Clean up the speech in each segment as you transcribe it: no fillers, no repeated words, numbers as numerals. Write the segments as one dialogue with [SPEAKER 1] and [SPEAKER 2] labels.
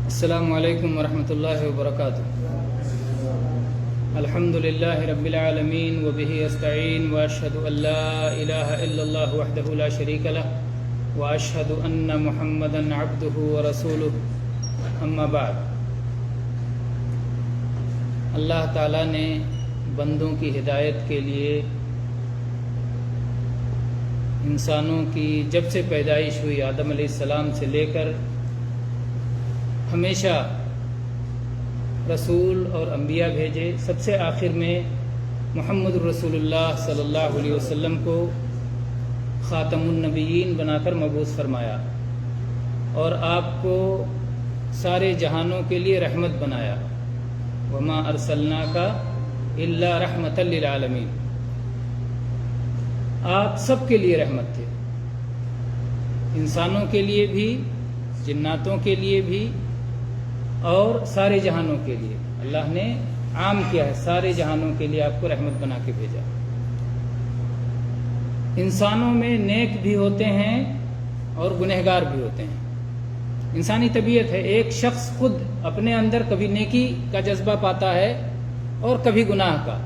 [SPEAKER 1] السلام علیکم ورحمۃ اللہ وبرکاتہ۔ الحمد للہ رب العالمین وبہ استعین واشہد ان لا الہ الا اللہ وحدہ لا شریک لہ واشہد ان محمدا عبدہ ورسولہ اما بعد۔ اللہ تعالیٰ نے بندوں کی ہدایت کے لیے انسانوں کی جب سے پیدائش ہوئی آدم علیہ السلام سے لے کر ہمیشہ رسول اور انبیاء بھیجے، سب سے آخر میں محمد رسول اللہ صلی اللہ علیہ وسلم کو خاتم النبیین بنا کر مبعوث فرمایا اور آپ کو سارے جہانوں کے لیے رحمت بنایا۔ وما ارسلناک الا رحمۃ للعالمین، آپ سب کے لیے رحمت تھے، انسانوں کے لیے بھی، جناتوں کے لیے بھی اور سارے جہانوں کے لیے۔ اللہ نے عام کیا ہے، سارے جہانوں کے لیے آپ کو رحمت بنا کے بھیجا۔ انسانوں میں نیک بھی ہوتے ہیں اور گنہگار بھی ہوتے ہیں، انسانی طبیعت ہے۔ ایک شخص خود اپنے اندر کبھی نیکی کا جذبہ پاتا ہے اور کبھی گناہ کا،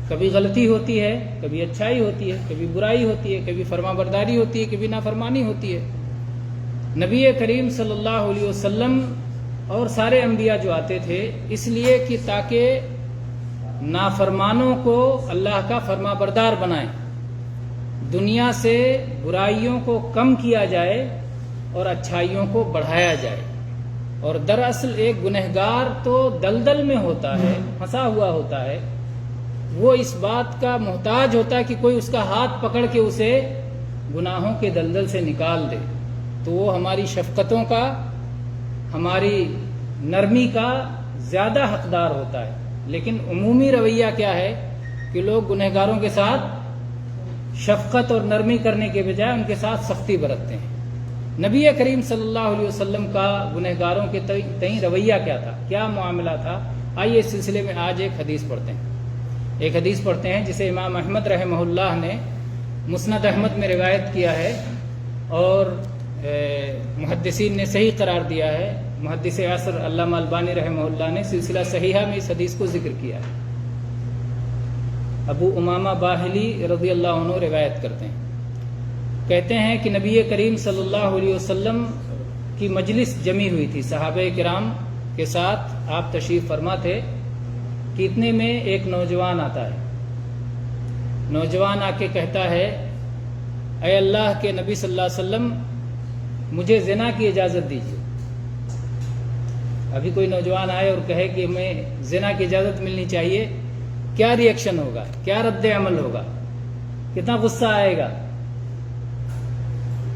[SPEAKER 1] کبھی غلطی ہوتی ہے، کبھی اچھائی ہوتی ہے، کبھی برائی ہوتی ہے، کبھی فرما برداری ہوتی ہے، کبھی نافرمانی ہوتی ہے۔ نبی کریم صلی اللہ علیہ وسلم اور سارے انبیاء جو آتے تھے اس لیے کہ تاکہ نافرمانوں کو اللہ کا فرما بردار بنائیں، دنیا سے برائیوں کو کم کیا جائے اور اچھائیوں کو بڑھایا جائے۔ اور دراصل ایک گنہگار تو دلدل میں ہوتا ہے، پھنسا ہوا ہوتا ہے، وہ اس بات کا محتاج ہوتا ہے کہ کوئی اس کا ہاتھ پکڑ کے اسے گناہوں کے دلدل سے نکال دے، تو وہ ہماری شفقتوں کا، ہماری نرمی کا زیادہ حقدار ہوتا ہے۔ لیکن عمومی رویہ کیا ہے کہ لوگ گنہگاروں کے ساتھ شفقت اور نرمی کرنے کے بجائے ان کے ساتھ سختی برتتے ہیں۔ نبی کریم صلی اللہ علیہ وسلم کا گنہگاروں کے تئیں رویہ کیا تھا، کیا معاملہ تھا؟ آئیے اس سلسلے میں آج ایک حدیث پڑھتے ہیں۔ ایک حدیث پڑھتے ہیں جسے امام احمد رحمہ اللہ نے مسند احمد میں روایت کیا ہے اور محدثین نے صحیح قرار دیا ہے۔ محدث عصر علامہ البانی رحمہ اللہ نے سلسلہ صحیحہ میں اس حدیث کو ذکر کیا ہے۔ ابو امامہ باہلی رضی اللہ عنہ روایت کرتے ہیں، کہتے ہیں کہ نبی کریم صلی اللہ علیہ وسلم کی مجلس جمی ہوئی تھی، صحابہ کرام کے ساتھ آپ تشریف فرما تھے کہ اتنے میں ایک نوجوان آتا ہے۔ نوجوان آ کے کہتا ہے، اے اللہ کے نبی صلی اللہ علیہ وسلم، مجھے زنا کی اجازت دیجیے۔ ابھی کوئی نوجوان آئے اور کہے کہ ہمیں زنا کی اجازت ملنی چاہیے، کیا ری ایکشن ہوگا، کیا رد عمل ہوگا، کتنا غصہ آئے گا؟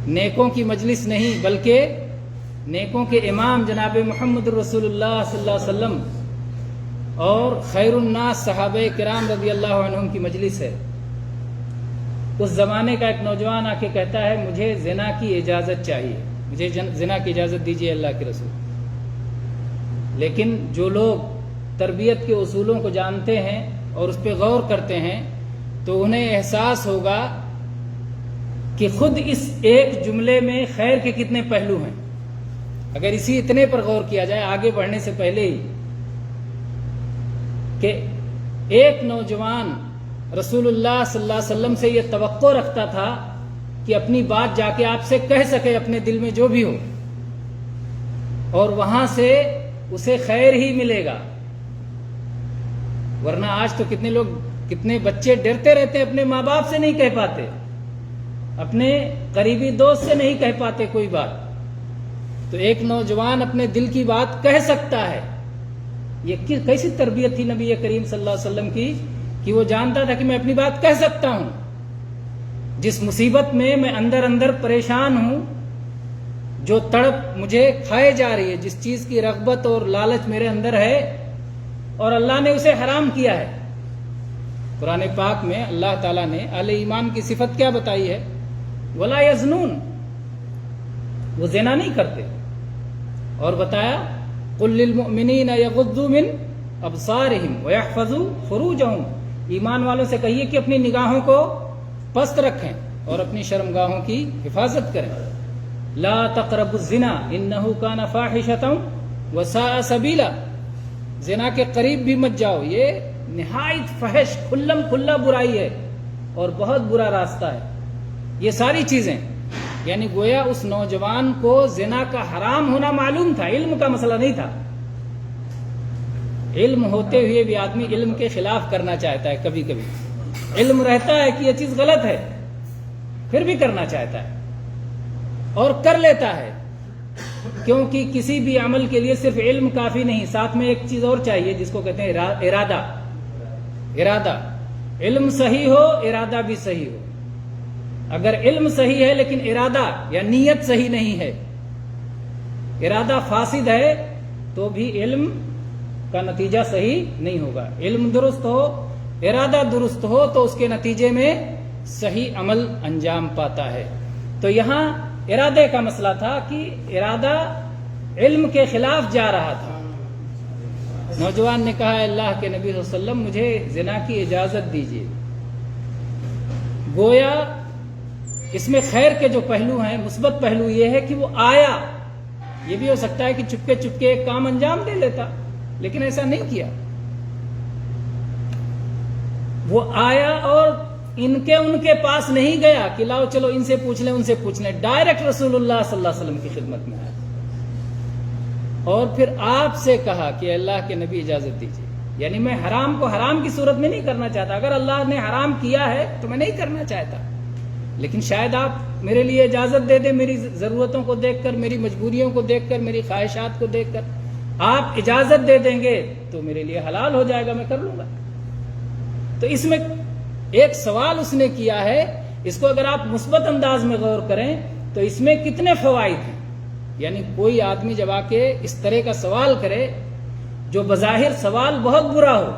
[SPEAKER 1] نیکوں کی مجلس نہیں بلکہ نیکوں کے امام جناب محمد رسول اللہ صلی اللہ علیہ وسلم اور خیر الناس صحابہ کرام رضی اللہ عنہم کی مجلس ہے۔ اس زمانے کا ایک نوجوان آ کے کہتا ہے، مجھے زنا کی اجازت چاہیے، مجھے زنا کی اجازت دیجیے اللہ کے رسول۔ لیکن جو لوگ تربیت کے اصولوں کو جانتے ہیں اور اس پہ غور کرتے ہیں تو انہیں احساس ہوگا کہ خود اس ایک جملے میں خیر کے کتنے پہلو ہیں۔ اگر اسی اتنے پر غور کیا جائے آگے بڑھنے سے پہلے ہی، کہ ایک نوجوان رسول اللہ صلی اللہ علیہ وسلم سے یہ توقع رکھتا تھا کہ اپنی بات جا کے آپ سے کہہ سکے، اپنے دل میں جو بھی ہو، اور وہاں سے اسے خیر ہی ملے گا۔ ورنہ آج تو کتنے لوگ، کتنے بچے ڈرتے رہتے ہیں، اپنے ماں باپ سے نہیں کہہ پاتے، اپنے قریبی دوست سے نہیں کہہ پاتے کوئی بات۔ تو ایک نوجوان اپنے دل کی بات کہہ سکتا ہے، یہ کیسی تربیت تھی نبی کریم صلی اللہ علیہ وسلم کی کہ وہ جانتا تھا کہ میں اپنی بات کہہ سکتا ہوں۔ جس مصیبت میں میں اندر اندر پریشان ہوں، جو تڑپ مجھے کھائے جا رہی ہے، جس چیز کی رغبت اور لالچ میرے اندر ہے اور اللہ نے اسے حرام کیا ہے۔ قرآن پاک میں اللہ تعالیٰ نے اہل ایمان کی صفت کیا بتائی ہے؟ ولا یزنون، وہ زنا نہیں کرتے، اور بتایا قل للمؤمنین یغضوا من ابصارہم ویحفظوا فروجہم، ایمان والوں سے کہیے کہ اپنی نگاہوں کو پست رکھیں اور اپنی شرمگاہوں کی حفاظت کریں۔ لا تقربوا الزنا انہ کان فاحشۃ وساء سبیلا، زنا کے قریب بھی مت جاؤ، یہ نہایت فحش کھلم کھلا برائی ہے اور بہت برا راستہ ہے. یہ ساری چیزیں یعنی گویا اس نوجوان کو زنا کا حرام ہونا معلوم تھا، علم کا مسئلہ نہیں تھا. علم ہوتے ہوئے بھی آدمی علم کے خلاف کرنا چاہتا ہے. کبھی کبھی علم رہتا ہے کہ یہ چیز غلط ہے، پھر بھی کرنا چاہتا ہے اور کر لیتا ہے، کیونکہ کسی بھی عمل کے لیے صرف علم کافی نہیں، ساتھ میں ایک چیز اور چاہیے جس کو کہتے ہیں ارادہ. علم صحیح ہو، ارادہ بھی صحیح ہو. اگر علم صحیح ہے لیکن ارادہ یا نیت صحیح نہیں ہے، ارادہ فاسد ہے، تو بھی علم کا نتیجہ صحیح نہیں ہوگا. علم درست ہو، ارادہ درست ہو تو اس کے نتیجے میں صحیح عمل انجام پاتا ہے. تو یہاں ارادے کا مسئلہ تھا کہ ارادہ علم کے خلاف جا رہا تھا. نوجوان نے کہا اللہ کے نبی صلی اللہ علیہ وسلم مجھے زنا کی اجازت دیجیے. گویا اس میں خیر کے جو پہلو ہیں، مثبت پہلو یہ ہے کہ وہ آیا. یہ بھی ہو سکتا ہے کہ چپکے چپکے ایک کام انجام دے لیتا، لیکن ایسا نہیں کیا. وہ آیا اور ان کے پاس نہیں گیا کہ لاؤ چلو ان سے پوچھ لیں ان سے پوچھ لیں. ڈائریکٹ رسول اللہ صلی اللہ علیہ وسلم کی خدمت میں آیا اور پھر آپ سے کہا کہ اللہ کے نبی اجازت دیجیے. یعنی میں حرام کو حرام کی صورت میں نہیں کرنا چاہتا. اگر اللہ نے حرام کیا ہے تو میں نہیں کرنا چاہتا، لیکن شاید آپ میرے لیے اجازت دے دیں. میری ضرورتوں کو دیکھ کر، میری مجبوریوں کو دیکھ کر، میری خواہشات کو دیکھ کر آپ اجازت دے دیں گے تو میرے لیے حلال ہو جائے گا، میں کر لوں گا. تو اس میں ایک سوال اس نے کیا ہے، اس کو اگر آپ مثبت انداز میں غور کریں تو اس میں کتنے فوائد ہیں. یعنی کوئی آدمی جب آ کے اس طرح کا سوال کرے جو بظاہر سوال بہت برا ہو،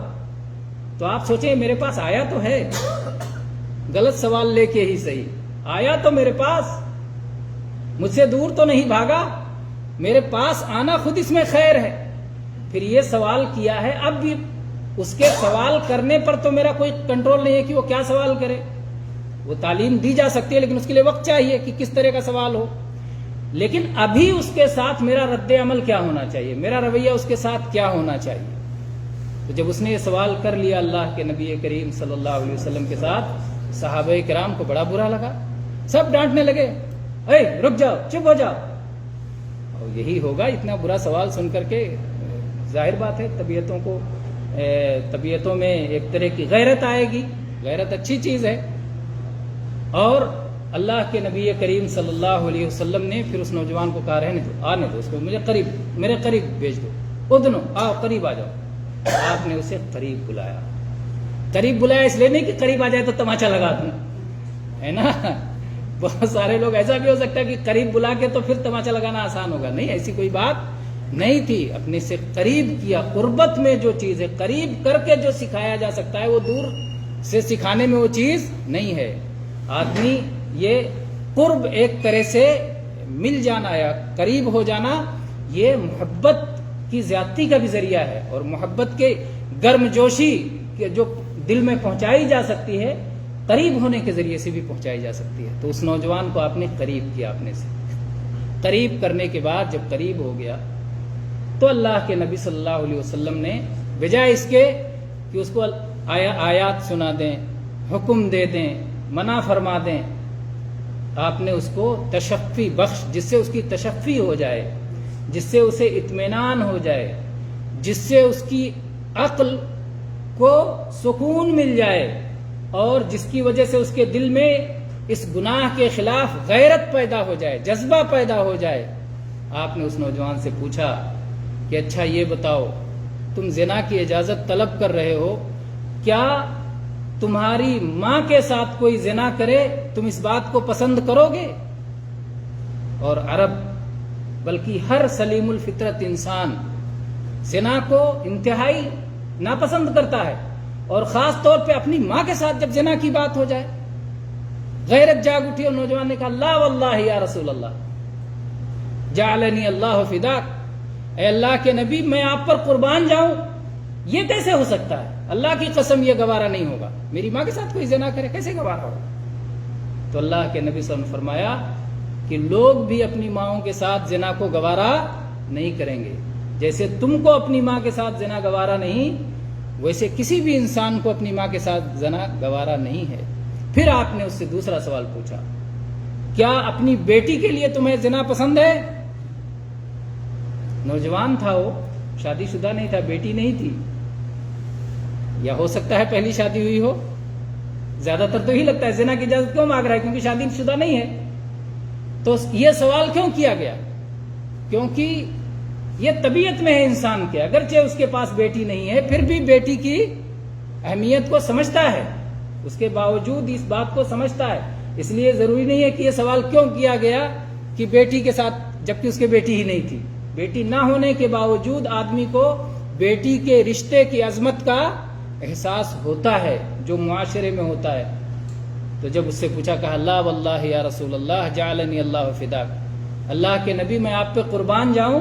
[SPEAKER 1] تو آپ سوچیں میرے پاس آیا تو ہے، غلط سوال لے کے ہی صحیح آیا تو میرے پاس، مجھ سے دور تو نہیں بھاگا، میرے پاس آنا خود اس میں خیر ہے. پھر یہ سوال کیا ہے، اب بھی اس کے سوال کرنے پر تو میرا کوئی کنٹرول نہیں ہے کہ وہ کیا سوال کرے. وہ تعلیم دی جا سکتی ہے لیکن اس کے لیے وقت چاہیے کہ کس طرح کا سوال ہو. لیکن ابھی اس کے ساتھ میرا رد عمل کیا ہونا چاہیے، میرا رویہ اس کے ساتھ کیا ہونا چاہیے. تو جب اس نے یہ سوال کر لیا اللہ کے نبی کریم صلی اللہ علیہ وسلم کے ساتھ، صحابہ کرام کو بڑا برا لگا. سب ڈانٹنے لگے، اے رک جاؤ، چپ ہو جاؤ. اور یہی ہوگا، اتنا برا سوال سن کر کے ظاہر بات ہے طبیعتوں میں ایک طرح کی غیرت آئے گی. غیرت اچھی چیز ہے. اور اللہ کے نبی کریم صلی اللہ علیہ وسلم نے پھر اس نوجوان کو کہا رہنے دو، آنے دو اس کو، میرے قریب بھیج دو، ادنو آؤ، قریب آ جاؤ. آپ نے اسے قریب بلایا. قریب بلایا اس لیے نہیں کہ قریب آ جائے تو تماچا لگا دوں، ہے نا. بہت سارے لوگ ایسا بھی ہو سکتا ہے کہ قریب بلا کے تو پھر تماچا لگانا آسان ہوگا. نہیں، ایسی کوئی بات نہیں تھی. اپنے سے قریب کیا. قربت میں جو چیز ہے، قریب کر کے جو سکھایا جا سکتا ہے، وہ دور سے سکھانے میں وہ چیز نہیں ہے. آدمی یہ قرب ایک طرح سے مل جانا یا قریب ہو جانا، یہ محبت کی زیادتی کا بھی ذریعہ ہے، اور محبت کے گرم جوشی جو دل میں پہنچائی جا سکتی ہے، قریب ہونے کے ذریعے سے بھی پہنچائی جا سکتی ہے. تو اس نوجوان کو آپ نے قریب کیا. اپنے سے قریب کرنے کے بعد جب قریب ہو گیا تو اللہ کے نبی صلی اللہ علیہ وسلم نے بجائے اس کے کہ اس کو آیات سنا دیں، حکم دے دیں، منع فرما دیں، آپ نے اس کو تشفی بخش، جس سے اس کی تشفی ہو جائے، جس سے اسے اطمینان ہو جائے، جس سے اس کی عقل کو سکون مل جائے، اور جس کی وجہ سے اس کے دل میں اس گناہ کے خلاف غیرت پیدا ہو جائے، جذبہ پیدا ہو جائے. آپ نے اس نوجوان سے پوچھا کہ اچھا یہ بتاؤ، تم زنا کی اجازت طلب کر رہے ہو، کیا تمہاری ماں کے ساتھ کوئی زنا کرے تم اس بات کو پسند کرو گے؟ اور عرب بلکہ ہر سلیم الفطرت انسان زنا کو انتہائی ناپسند کرتا ہے، اور خاص طور پہ اپنی ماں کے ساتھ جب زنا کی بات ہو جائے. غیرت جاگ اٹھی اور نوجوان نے کہا لا واللہ یا رسول اللہ جعلنی اللہ فداک، اے اللہ کے نبی میں آپ پر قربان جاؤں، یہ کیسے ہو سکتا ہے؟ اللہ کی قسم یہ گوارا نہیں ہوگا. میری ماں کے ساتھ کوئی زنا کرے کیسے گوارا ہوگا؟ تو اللہ کے نبی صلی اللہ علیہ وسلم نے فرمایا کہ لوگ بھی اپنی ماؤں کے ساتھ زنا کو گوارا نہیں کریں گے. جیسے تم کو اپنی ماں کے ساتھ زنا گوارا نہیں، ویسے کسی بھی انسان کو اپنی ماں کے ساتھ زنا گوارا نہیں ہے۔ پھر آپ نے اس سے دوسرا سوال پوچھا، کیا اپنی بیٹی کے لیے تمہیں زنا پسند ہے؟ نوجوان تھا وہ، شادی شدہ نہیں تھا، بیٹی نہیں تھی، یا ہو سکتا ہے پہلی شادی ہوئی ہو۔ زیادہ تر تو ہی لگتا ہے زنا کی اجازت کیوں مانگ رہا ہے؟ کیونکہ شادی شدہ نہیں ہے۔ تو یہ سوال کیوں کیا گیا؟ کیونکہ یہ طبیعت میں ہے انسان کے، اگرچہ اس کے پاس بیٹی نہیں ہے پھر بھی بیٹی کی اہمیت کو سمجھتا ہے، اس کے باوجود اس بات کو سمجھتا ہے۔ اس لیے ضروری نہیں ہے کہ یہ سوال کیوں کیا گیا کہ بیٹی کے ساتھ، جبکہ اس کے بیٹی ہی نہیں تھی۔ بیٹی نہ ہونے کے باوجود آدمی کو بیٹی کے رشتے کی عظمت کا احساس ہوتا ہے جو معاشرے میں ہوتا ہے۔ تو جب اس سے پوچھا، کہا لا واللہ یا رسول اللہ جعلنی اللہ فداک، اللہ کے نبی میں آپ پہ قربان جاؤں،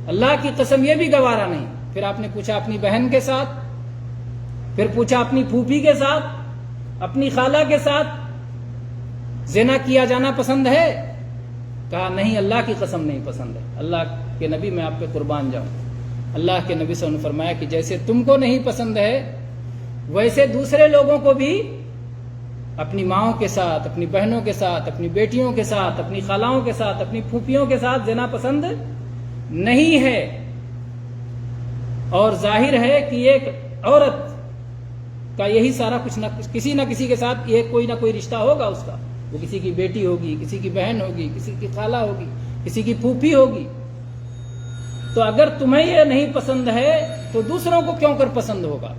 [SPEAKER 1] اللہ کی قسم یہ بھی گوارا نہیں۔ پھر آپ نے پوچھا اپنی بہن کے ساتھ، پھر پوچھا اپنی پھوپھی کے ساتھ، اپنی خالہ کے ساتھ زنا کیا جانا پسند ہے؟ کہا نہیں، اللہ کی قسم نہیں پسند ہے، اللہ کے نبی میں آپ پہ قربان جاؤں۔ اللہ کے نبی صلی اللہ علیہ وسلم نے فرمایا کہ جیسے تم کو نہیں پسند ہے ویسے دوسرے لوگوں کو بھی اپنی ماؤں کے ساتھ، اپنی بہنوں کے ساتھ، اپنی بیٹیوں کے ساتھ، اپنی خالاؤں کے ساتھ، اپنی پھوپھیوں کے ساتھ زنا پسند نہیں ہے۔ اور ظاہر ہے کہ ایک عورت کا یہی سارا کچھ کسی نہ کسی کے ساتھ یہ کوئی نہ کوئی رشتہ ہوگا اس کا، وہ کسی کی بیٹی ہوگی، کسی کی بہن ہوگی، کسی کی خالہ ہوگی، کسی کی پھوپھی ہوگی۔ تو اگر تمہیں یہ نہیں پسند ہے تو دوسروں کو کیوں کر پسند ہوگا؟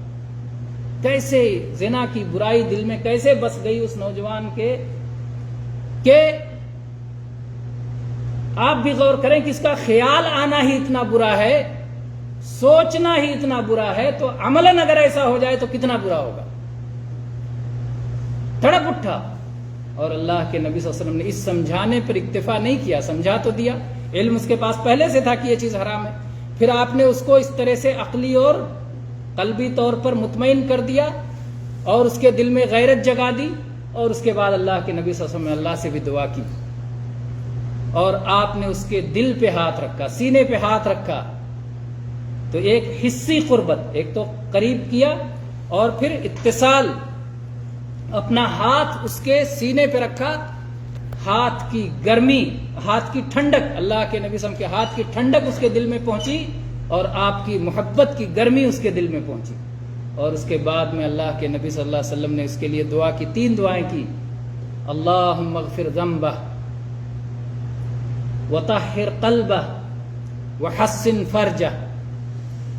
[SPEAKER 1] کیسے زنا کی برائی دل میں کیسے بس گئی اس نوجوان کے کہ آپ بھی غور کریں کہ اس کا خیال آنا ہی اتنا برا ہے، سوچنا ہی اتنا برا ہے، تو عملاً اگر ایسا ہو جائے تو کتنا برا ہوگا۔ تڑپ اٹھا، اور اللہ کے نبی صلی اللہ علیہ وسلم نے اس سمجھانے پر اکتفا نہیں کیا، سمجھا تو دیا، علم اس کے پاس پہلے سے تھا کہ یہ چیز حرام ہے، پھر آپ نے اس کو اس طرح سے عقلی اور قلبی طور پر مطمئن کر دیا اور اس کے دل میں غیرت جگا دی، اور اس کے بعد اللہ کے نبی صلی اللہ علیہ وسلم نے اللہ سے بھی دعا کی، اور آپ نے اس کے دل پہ ہاتھ رکھا، سینے پہ ہاتھ رکھا۔ تو ایک حسی قربت، ایک تو قریب کیا اور پھر اتصال، اپنا ہاتھ اس کے سینے پہ رکھا، ہاتھ کی گرمی، ہاتھ کی ٹھنڈک، اللہ کے نبی صلی اللہ علیہ وسلم کے ہاتھ کی ٹھنڈک اس کے دل میں پہنچی اور آپ کی محبت کی گرمی اس کے دل میں پہنچی۔ اور اس کے بعد میں اللہ کے نبی صلی اللہ علیہ وسلم نے اس کے لیے دعا کی، 3 دعائیں کی، اللہم اغفر ذنبہ وطہر قلبہ وحسن فرجہ،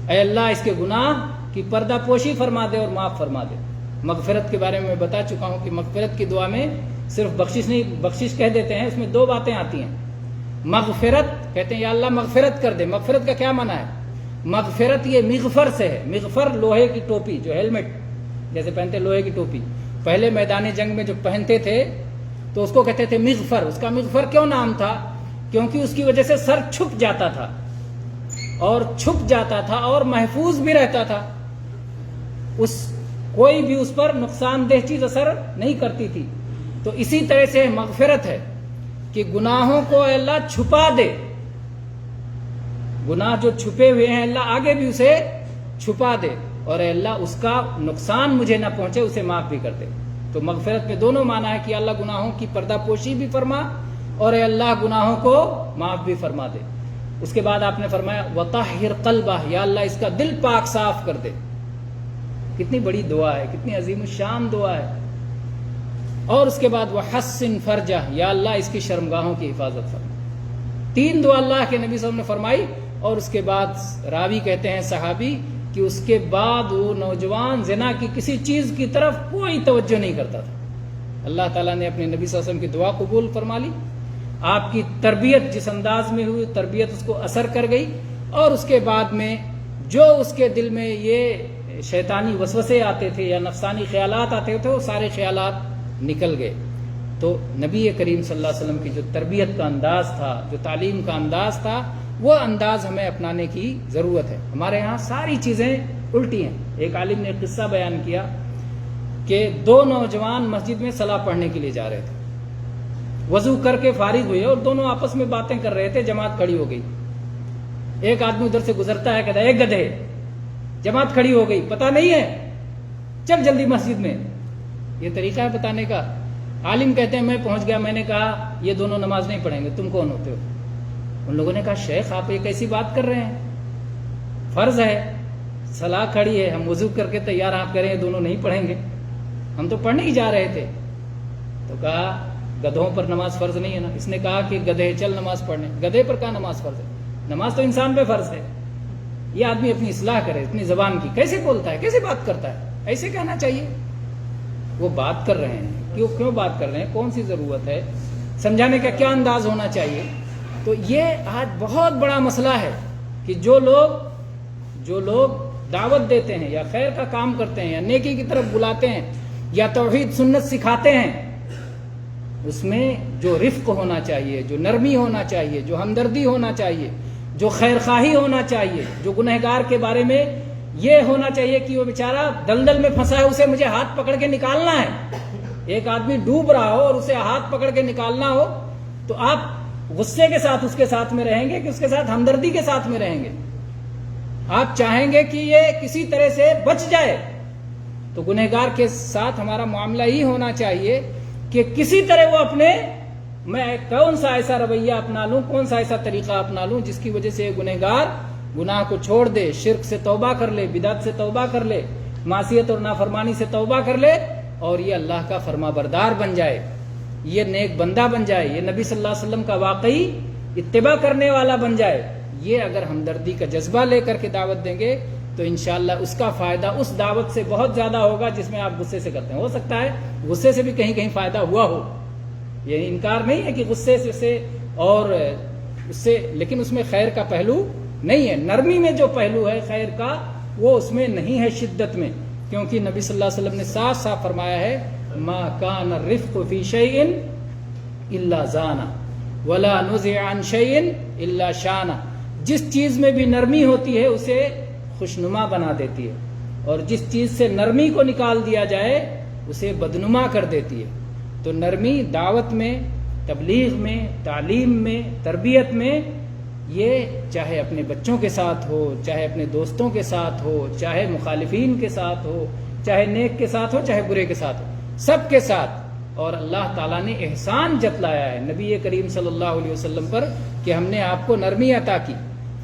[SPEAKER 1] اے اللہ اس کے گناہ کی پردہ پوشی فرما دے اور معاف فرما دے۔ مغفرت کے بارے میں میں بتا چکا ہوں کہ مغفرت کی دعا میں صرف بخشش نہیں، بخشش کہہ دیتے ہیں، اس میں 2 باتیں آتی ہیں۔ مغفرت کہتے ہیں یا اللہ مغفرت کر دے، مغفرت کا کیا معنی ہے؟ مغفرت یہ مغفر سے ہے، مغفر لوہے کی ٹوپی، جو ہیلمٹ جیسے پہنتے لوہے کی ٹوپی، پہلے میدان جنگ میں جو پہنتے تھے تو اس کو کہتے تھے مغفر۔ اس کا مغفر کیوں نام تھا؟ کیونکہ اس کی وجہ سے سر چھپ جاتا تھا، اور چھپ جاتا تھا اور محفوظ بھی رہتا تھا، کوئی بھی اس پر نقصان دہ چیز اثر نہیں کرتی تھی۔ تو اسی طرح سے مغفرت ہے کہ گناہوں کو اے اللہ چھپا دے، گناہ جو چھپے ہوئے ہیں اللہ آگے بھی اسے چھپا دے، اور اے اللہ اس کا نقصان مجھے نہ پہنچے، اسے معاف بھی کر دے۔ تو مغفرت میں دونوں معنی ہے کہ اللہ گناہوں کی پردہ پوشی بھی فرما اور اے اللہ گناہوں کو معاف بھی فرما دے۔ اس کے بعد آپ نے فرمایا وطہر قلبہ، یا اللہ اس کا دل پاک صاف کر دے۔ کتنی بڑی دعا ہے، کتنی عظیم الشان دعا ہے۔ اور اس کے بعد وحسن فرجہ، یا اللہ اس کی شرمگاہوں کی حفاظت فرما۔ 3 دعا اللہ کے نبی صلی اللہ علیہ وسلم نے فرمائی، اور اس کے بعد راوی کہتے ہیں صحابی کہ اس کے بعد وہ نوجوان زنا کی کسی چیز کی طرف کوئی توجہ نہیں کرتا تھا۔ اللہ تعالیٰ نے اپنے نبی صلی اللہ علیہ وسلم کی دعا قبول فرما لی، آپ کی تربیت جس انداز میں ہوئی، تربیت اس کو اثر کر گئی، اور اس کے بعد میں جو اس کے دل میں یہ شیطانی وسوسے آتے تھے یا نفسانی خیالات آتے تھے وہ سارے خیالات نکل گئے۔ تو نبی کریم صلی اللہ علیہ وسلم کی جو تربیت کا انداز تھا، جو تعلیم کا انداز تھا، وہ انداز ہمیں اپنانے کی ضرورت ہے۔ ہمارے یہاں ساری چیزیں الٹی ہیں۔ ایک عالم نے قصہ بیان کیا کہ 2 نوجوان مسجد میں صلاح پڑھنے کے لیے جا رہے تھے، وضو کر کے فارغ ہوئے اور دونوں آپس میں باتیں کر رہے تھے، جماعت کھڑی ہو گئی۔ ایک آدمی ادھر سے گزرتا ہے، کہتا ہے ایک گدھے، جماعت کھڑی ہو گئی، پتہ نہیں ہے، چل جلدی مسجد میں. یہ طریقہ ہے بتانے کا. عالم کہتے ہیں میں پہنچ گیا، میں نے کہا یہ دونوں نماز نہیں پڑھیں گے، تم کون ہوتے ہو؟ ان لوگوں نے کہا شیخ آپ ایک ایسی بات کر رہے ہیں، فرض ہے، صلاح کھڑی ہے، ہم وضو کر کے تیار، آپ کہہ رہے ہیں دونوں نہیں پڑھیں گے، ہم تو پڑھنے ہی جا رہے تھے. تو کہا گدھوں پر نماز فرض نہیں ہے نا. اس نے کہا کہ گدھے چل نماز پڑھنے. گدھے پر کہاں نماز فرض ہے؟ نماز تو انسان پہ فرض ہے. یہ آدمی اپنی اصلاح کرے، اپنی زبان کی. کیسے بولتا ہے، کیسے بات کرتا ہے؟ ایسے کہنا چاہیے. وہ بات کر رہے ہیں، کیوں بات کر رہے ہیں، کون سی ضرورت ہے، سمجھانے کا کیا انداز ہونا چاہیے. تو یہ آج بہت بڑا مسئلہ ہے کہ جو لوگ دعوت دیتے ہیں یا خیر کا کام کرتے ہیں یا نیکی کی طرف بلاتے ہیں یا توحید سنت سکھاتے ہیں، اس میں جو رفق ہونا چاہیے، جو نرمی ہونا چاہیے، جو ہمدردی ہونا چاہیے، جو خیر خواہی ہونا چاہیے، جو گنہگار کے بارے میں یہ ہونا چاہیے کہ وہ بیچارہ دلدل میں پھنسا ہے، اسے مجھے ہاتھ پکڑ کے نکالنا ہے. ایک آدمی ڈوب رہا ہو اور اسے ہاتھ پکڑ کے نکالنا ہو تو آپ غصے کے ساتھ اس کے ساتھ میں رہیں گے کہ اس کے ساتھ ہمدردی کے ساتھ میں رہیں گے؟ آپ چاہیں گے کہ یہ کسی طرح سے بچ جائے. تو گنہگار کے ساتھ ہمارا معاملہ ہی ہونا چاہیے کہ کسی طرح وہ میں کون سا ایسا رویہ اپنا لوں، کون سا ایسا طریقہ اپنا لوں جس کی وجہ سے گنہگار گناہ کو چھوڑ دے، شرک سے توبہ کر لے، بدعت سے توبہ کر لے، معصیت اور نافرمانی سے توبہ کر لے، اور یہ اللہ کا فرما بردار بن جائے، یہ نیک بندہ بن جائے، یہ نبی صلی اللہ علیہ وسلم کا واقعی اتباع کرنے والا بن جائے. یہ اگر ہمدردی کا جذبہ لے کر کے دعوت دیں گے تو انشاءاللہ اس کا فائدہ اس دعوت سے بہت زیادہ ہوگا جس میں آپ غصے سے کرتے ہیں. ہو سکتا ہے غصے سے بھی کہیں فائدہ ہوا ہو، یہ انکار نہیں ہے کہ غصے سے اور اس سے، لیکن اس میں خیر کا پہلو نہیں ہے. نرمی میں جو پہلو ہے خیر کا وہ اس میں نہیں ہے، شدت میں. کیونکہ نبی صلی اللہ علیہ وسلم نے صاف صاف فرمایا ہے ما کان الرفق فی شیء الا زانا ولا نزع عن شیء الا شانا. جس چیز میں بھی نرمی ہوتی ہے اسے خوشنما بنا دیتی ہے، اور جس چیز سے نرمی کو نکال دیا جائے اسے بدنما کر دیتی ہے. تو نرمی دعوت میں، تبلیغ میں، تعلیم میں، تربیت میں، یہ چاہے اپنے بچوں کے ساتھ ہو، چاہے اپنے دوستوں کے ساتھ ہو، چاہے مخالفین کے ساتھ ہو، چاہے نیک کے ساتھ ہو، چاہے برے کے ساتھ ہو، سب کے ساتھ. اور اللہ تعالیٰ نے احسان جتلایا ہے نبی کریم صلی اللہ علیہ وسلم پر کہ ہم نے آپ کو نرمی عطا کی.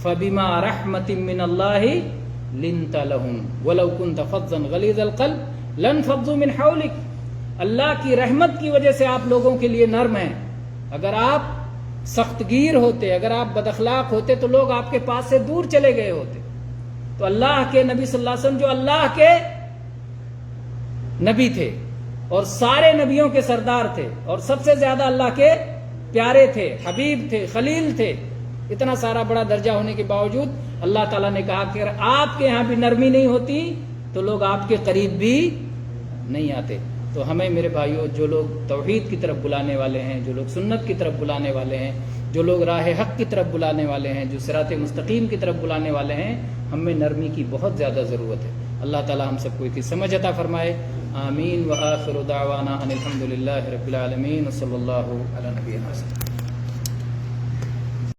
[SPEAKER 1] فَبِمَا رَحْمَةٍ مِّنَ اللَّهِ لِنْتَ لَهُمْ وَلَوْ كُنْتَ فَظًّا غَلِيظَ الْقَلْبِ لَانفَضُّوا مِنْ حَوْلِكَ. اللہ کی رحمت کی وجہ سے آپ لوگوں کے لیے نرم ہیں. اگر آپ سخت گیر ہوتے، اگر آپ بد اخلاق ہوتے تو لوگ آپ کے پاس سے دور چلے گئے ہوتے. تو اللہ کے نبی صلی اللہ علیہ وسلم جو اللہ کے نبی تھے اور سارے نبیوں کے سردار تھے اور سب سے زیادہ اللہ کے پیارے تھے، حبیب تھے، خلیل تھے، اتنا سارا بڑا درجہ ہونے کے باوجود اللہ تعالیٰ نے کہا کہ اگر آپ کے ہاں بھی نرمی نہیں ہوتی تو لوگ آپ کے قریب بھی نہیں آتے. تو ہمیں میرے بھائیوں، جو لوگ توحید کی طرف بلانے والے ہیں، جو لوگ سنت کی طرف بلانے والے ہیں، جو لوگ راہ حق کی طرف بلانے والے ہیں، جو صراط مستقیم کی طرف بلانے والے ہیں، ہم میں نرمی کی بہت زیادہ ضرورت ہے. اللہ تعالی ہم سب کو کی سمجھ عطا فرمائے. آمین. وآخر دعوانا ان الحمد للہ رب العالمین. صلی اللہ علی نبینا محمد.